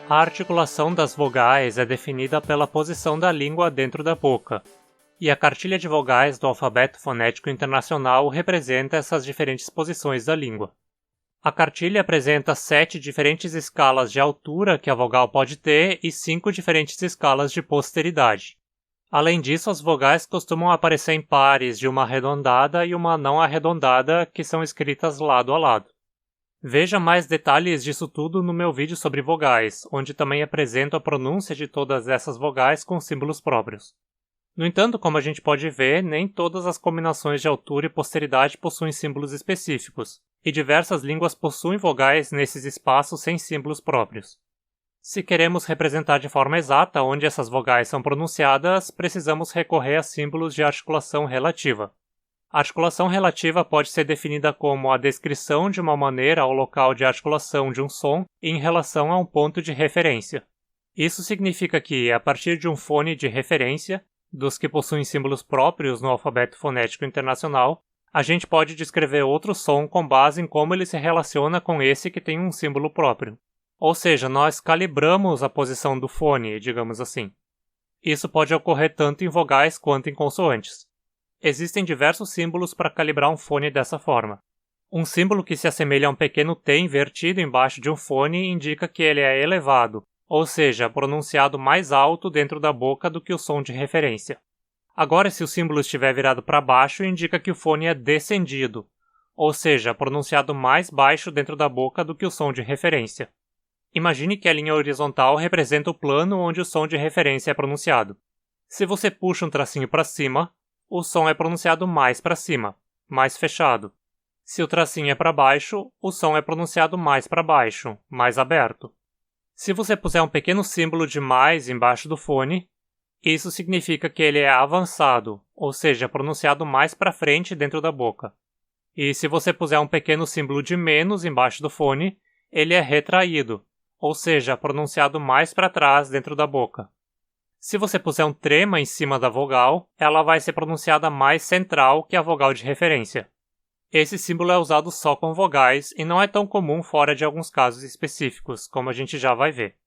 A articulação das vogais é definida pela posição da língua dentro da boca, e a cartilha de vogais do Alfabeto Fonético Internacional representa essas diferentes posições da língua. A cartilha apresenta 7 diferentes escalas de altura que a vogal pode ter e 5 diferentes escalas de posteridade. Além disso, as vogais costumam aparecer em pares de uma arredondada e uma não arredondada, que são escritas lado a lado. Veja mais detalhes disso tudo no meu vídeo sobre vogais, onde também apresento a pronúncia de todas essas vogais com símbolos próprios. No entanto, como a gente pode ver, nem todas as combinações de altura e posteridade possuem símbolos específicos, e diversas línguas possuem vogais nesses espaços sem símbolos próprios. Se queremos representar de forma exata onde essas vogais são pronunciadas, precisamos recorrer a símbolos de articulação relativa. A articulação relativa pode ser definida como a descrição de uma maneira ao local de articulação de um som em relação a um ponto de referência. Isso significa que, a partir de um fone de referência, dos que possuem símbolos próprios no Alfabeto Fonético Internacional, a gente pode descrever outro som com base em como ele se relaciona com esse que tem um símbolo próprio. Ou seja, nós calibramos a posição do fone, digamos assim. Isso pode ocorrer tanto em vogais quanto em consoantes. Existem diversos símbolos para calibrar um fone dessa forma. Um símbolo que se assemelha a um pequeno T invertido embaixo de um fone indica que ele é elevado, ou seja, pronunciado mais alto dentro da boca do que o som de referência. Agora, se o símbolo estiver virado para baixo, indica que o fone é descendido, ou seja, pronunciado mais baixo dentro da boca do que o som de referência. Imagine que a linha horizontal representa o plano onde o som de referência é pronunciado. Se você puxa um tracinho para cima, o som é pronunciado mais para cima, mais fechado. Se o tracinho é para baixo, o som é pronunciado mais para baixo, mais aberto. Se você puser um pequeno símbolo de mais embaixo do fone, isso significa que ele é avançado, ou seja, pronunciado mais para frente dentro da boca. E se você puser um pequeno símbolo de menos embaixo do fone, ele é retraído, ou seja, pronunciado mais para trás dentro da boca. Se você puser um trema em cima da vogal, ela vai ser pronunciada mais central que a vogal de referência. Esse símbolo é usado só com vogais e não é tão comum fora de alguns casos específicos, como a gente já vai ver.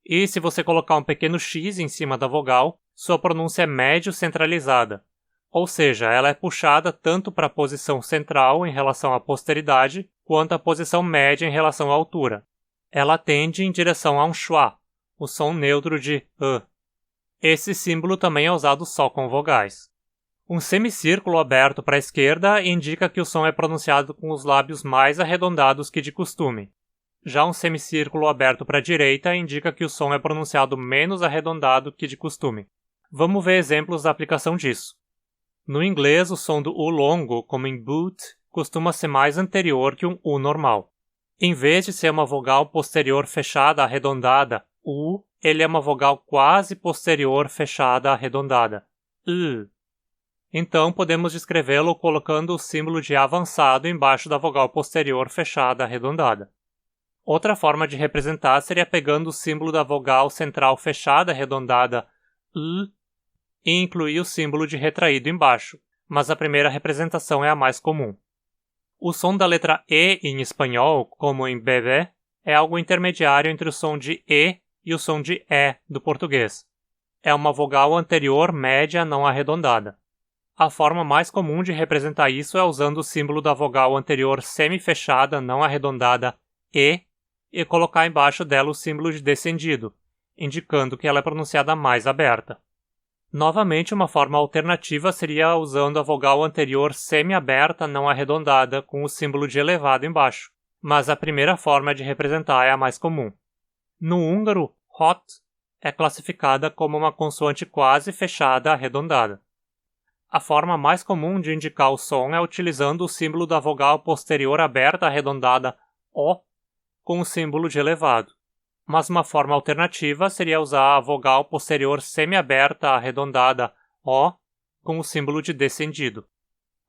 E se você colocar um pequeno X em cima da vogal, sua pronúncia é médio centralizada, ou seja, ela é puxada tanto para a posição central em relação à posteridade, quanto à posição média em relação à altura. Ela tende em direção a um schwa, o som neutro de Esse símbolo também é usado só com vogais. Um semicírculo aberto para a esquerda indica que o som é pronunciado com os lábios mais arredondados que de costume. Já um semicírculo aberto para a direita indica que o som é pronunciado menos arredondado que de costume. Vamos ver exemplos da aplicação disso. No inglês, o som do U longo, como em boot, costuma ser mais anterior que um U normal. Em vez de ser uma vogal posterior fechada arredondada, U, ele é uma vogal quase posterior fechada arredondada, Então, podemos descrevê-lo colocando o símbolo de avançado embaixo da vogal posterior fechada arredondada. Outra forma de representar seria pegando o símbolo da vogal central fechada arredondada, e incluir o símbolo de retraído embaixo, mas a primeira representação é a mais comum. O som da letra E em espanhol, como em bebê, é algo intermediário entre o som de E e o som de E do português. É uma vogal anterior média não arredondada. A forma mais comum de representar isso é usando o símbolo da vogal anterior semi-fechada não arredondada e colocar embaixo dela o símbolo de descendido, indicando que ela é pronunciada mais aberta. Novamente, uma forma alternativa seria usando a vogal anterior semi-aberta não arredondada com o símbolo de elevado embaixo, mas a primeira forma de representar é a mais comum. No húngaro, hot é classificada como uma consoante quase fechada arredondada. A forma mais comum de indicar o som é utilizando o símbolo da vogal posterior aberta arredondada O com o símbolo de elevado. Mas uma forma alternativa seria usar a vogal posterior semi-aberta arredondada O com o símbolo de descendido.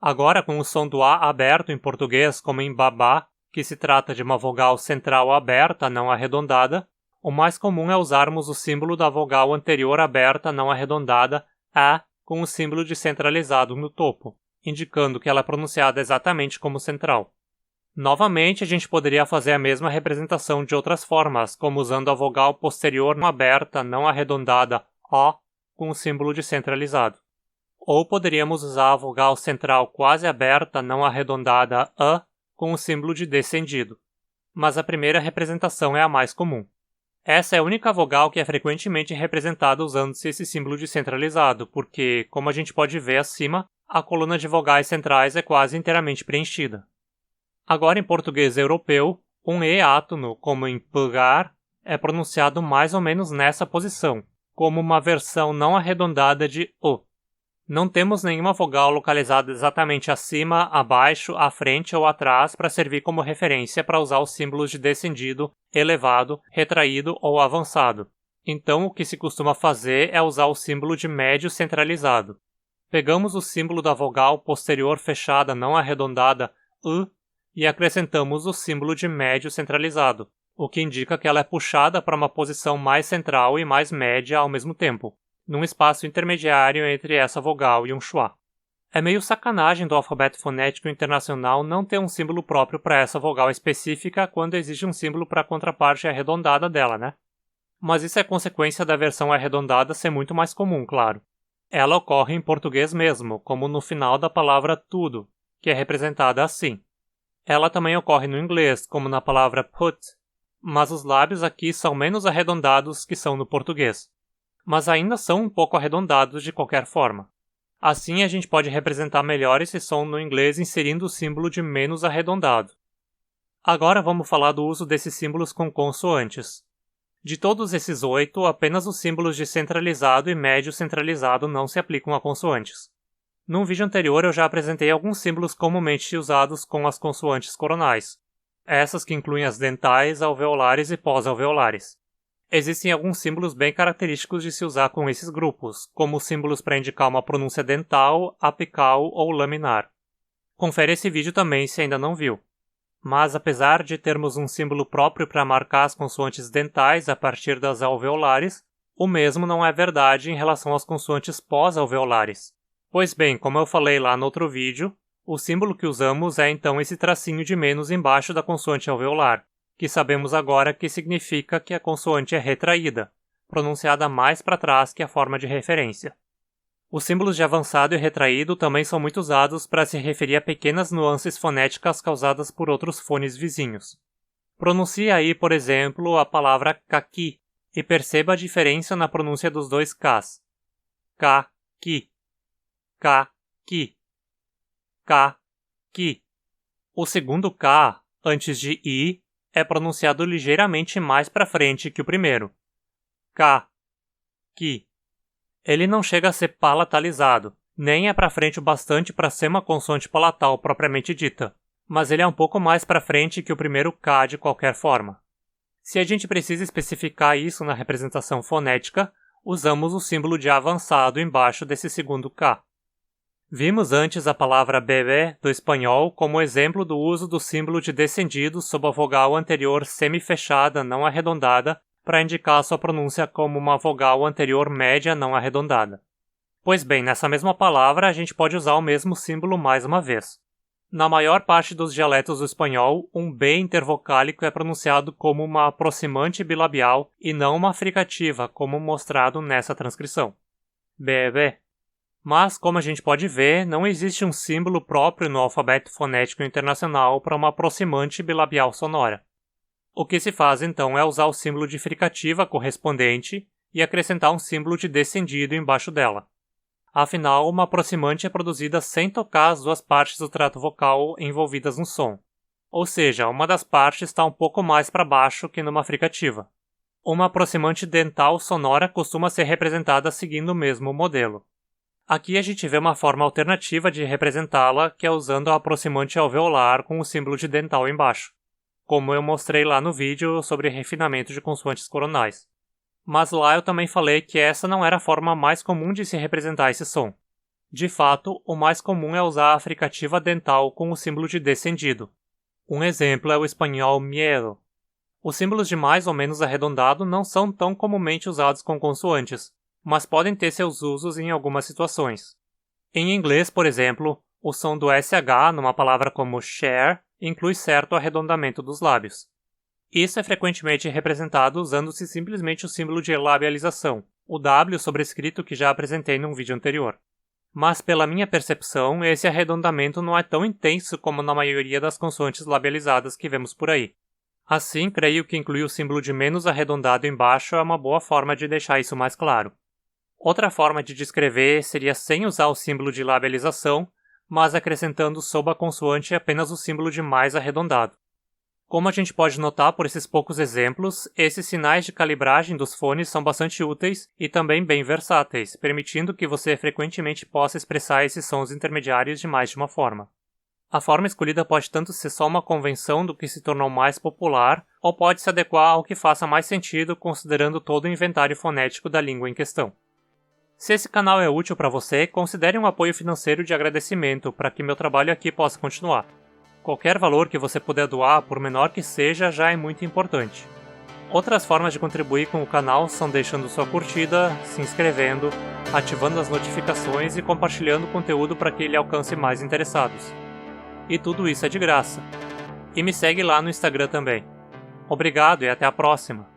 Agora, com o som do A aberto em português, como em babá, que se trata de uma vogal central aberta não arredondada, o mais comum é usarmos o símbolo da vogal anterior aberta não arredondada A com o símbolo de centralizado no topo, indicando que ela é pronunciada exatamente como central. Novamente, a gente poderia fazer a mesma representação de outras formas, como usando a vogal posterior não aberta, não arredondada O com o símbolo de centralizado. Ou poderíamos usar a vogal central quase aberta, não arredondada A com o símbolo de descendido. Mas a primeira representação é a mais comum. Essa é a única vogal que é frequentemente representada usando-se esse símbolo de centralizado, porque, como a gente pode ver acima, a coluna de vogais centrais é quase inteiramente preenchida. Agora, em português europeu, um E átono, como em pegar, é pronunciado mais ou menos nessa posição, como uma versão não arredondada de O. Não temos nenhuma vogal localizada exatamente acima, abaixo, à frente ou atrás para servir como referência para usar os símbolos de descendido, elevado, retraído ou avançado. Então, o que se costuma fazer é usar o símbolo de médio centralizado. Pegamos o símbolo da vogal posterior fechada não arredondada U e acrescentamos o símbolo de médio centralizado, o que indica que ela é puxada para uma posição mais central e mais média ao mesmo tempo, num espaço intermediário entre essa vogal e um schwa. É meio sacanagem do alfabeto fonético internacional não ter um símbolo próprio para essa vogal específica quando existe um símbolo para a contraparte arredondada dela, né? Mas isso é consequência da versão arredondada ser muito mais comum, claro. Ela ocorre em português mesmo, como no final da palavra tudo, que é representada assim. Ela também ocorre no inglês, como na palavra put, mas os lábios aqui são menos arredondados que são no português. Mas ainda são um pouco arredondados de qualquer forma. Assim, a gente pode representar melhor esse som no inglês inserindo o símbolo de menos arredondado. Agora vamos falar do uso desses símbolos com consoantes. De todos esses 8, apenas os símbolos de centralizado e médio centralizado não se aplicam a consoantes. Num vídeo anterior eu já apresentei alguns símbolos comumente usados com as consoantes coronais, essas que incluem as dentais, alveolares e pós-alveolares. Existem alguns símbolos bem característicos de se usar com esses grupos, como símbolos para indicar uma pronúncia dental, apical ou laminar. Confere esse vídeo também se ainda não viu. Mas apesar de termos um símbolo próprio para marcar as consoantes dentais a partir das alveolares, o mesmo não é verdade em relação às consoantes pós-alveolares. Pois bem, como eu falei lá no outro vídeo, o símbolo que usamos é então esse tracinho de menos embaixo da consoante alveolar, que sabemos agora que significa que a consoante é retraída, pronunciada mais para trás que a forma de referência. Os símbolos de avançado e retraído também são muito usados para se referir a pequenas nuances fonéticas causadas por outros fones vizinhos. Pronuncie aí, por exemplo, a palavra caqui e perceba a diferença na pronúncia dos dois Ks. Ca-qui. Ka-ki. Ka-ki. O segundo K, antes de I, é pronunciado ligeiramente mais para frente que o primeiro. Ka-ki. Ele não chega a ser palatalizado, nem é para frente o bastante para ser uma consoante palatal propriamente dita, mas ele é um pouco mais para frente que o primeiro K de qualquer forma. Se a gente precisa especificar isso na representação fonética, usamos o símbolo de avançado embaixo desse segundo K. Vimos antes a palavra bebê do espanhol como exemplo do uso do símbolo de descendido sob a vogal anterior semifechada não arredondada para indicar sua pronúncia como uma vogal anterior média não arredondada. Pois bem, nessa mesma palavra a gente pode usar o mesmo símbolo mais uma vez. Na maior parte dos dialetos do espanhol, um B intervocálico é pronunciado como uma aproximante bilabial e não uma fricativa, como mostrado nessa transcrição. Bebê. Mas, como a gente pode ver, não existe um símbolo próprio no alfabeto fonético internacional para uma aproximante bilabial sonora. O que se faz então é usar o símbolo de fricativa correspondente e acrescentar um símbolo de descendido embaixo dela. Afinal, uma aproximante é produzida sem tocar as duas partes do trato vocal envolvidas no som. Ou seja, uma das partes está um pouco mais para baixo que numa fricativa. Uma aproximante dental sonora costuma ser representada seguindo o mesmo modelo. Aqui a gente vê uma forma alternativa de representá-la, que é usando a aproximante alveolar com o símbolo de dental embaixo, como eu mostrei lá no vídeo sobre refinamento de consoantes coronais. Mas lá eu também falei que essa não era a forma mais comum de se representar esse som. De fato, o mais comum é usar a fricativa dental com o símbolo de descendido. Um exemplo é o espanhol miedo. Os símbolos de mais ou menos arredondado não são tão comumente usados com consoantes, mas podem ter seus usos em algumas situações. Em inglês, por exemplo, o som do SH numa palavra como share inclui certo arredondamento dos lábios. Isso é frequentemente representado usando-se simplesmente o símbolo de labialização, o W sobrescrito que já apresentei num vídeo anterior. Mas pela minha percepção, esse arredondamento não é tão intenso como na maioria das consoantes labializadas que vemos por aí. Assim, creio que incluir o símbolo de menos arredondado embaixo é uma boa forma de deixar isso mais claro. Outra forma de descrever seria sem usar o símbolo de labialização, mas acrescentando sob a consoante apenas o símbolo de mais arredondado. Como a gente pode notar por esses poucos exemplos, esses sinais de calibragem dos fones são bastante úteis e também bem versáteis, permitindo que você frequentemente possa expressar esses sons intermediários de mais de uma forma. A forma escolhida pode tanto ser só uma convenção do que se tornou mais popular, ou pode se adequar ao que faça mais sentido considerando todo o inventário fonético da língua em questão. Se esse canal é útil para você, considere um apoio financeiro de agradecimento para que meu trabalho aqui possa continuar. Qualquer valor que você puder doar, por menor que seja, já é muito importante. Outras formas de contribuir com o canal são deixando sua curtida, se inscrevendo, ativando as notificações e compartilhando o conteúdo para que ele alcance mais interessados. E tudo isso é de graça. E me segue lá no Instagram também. Obrigado e até a próxima!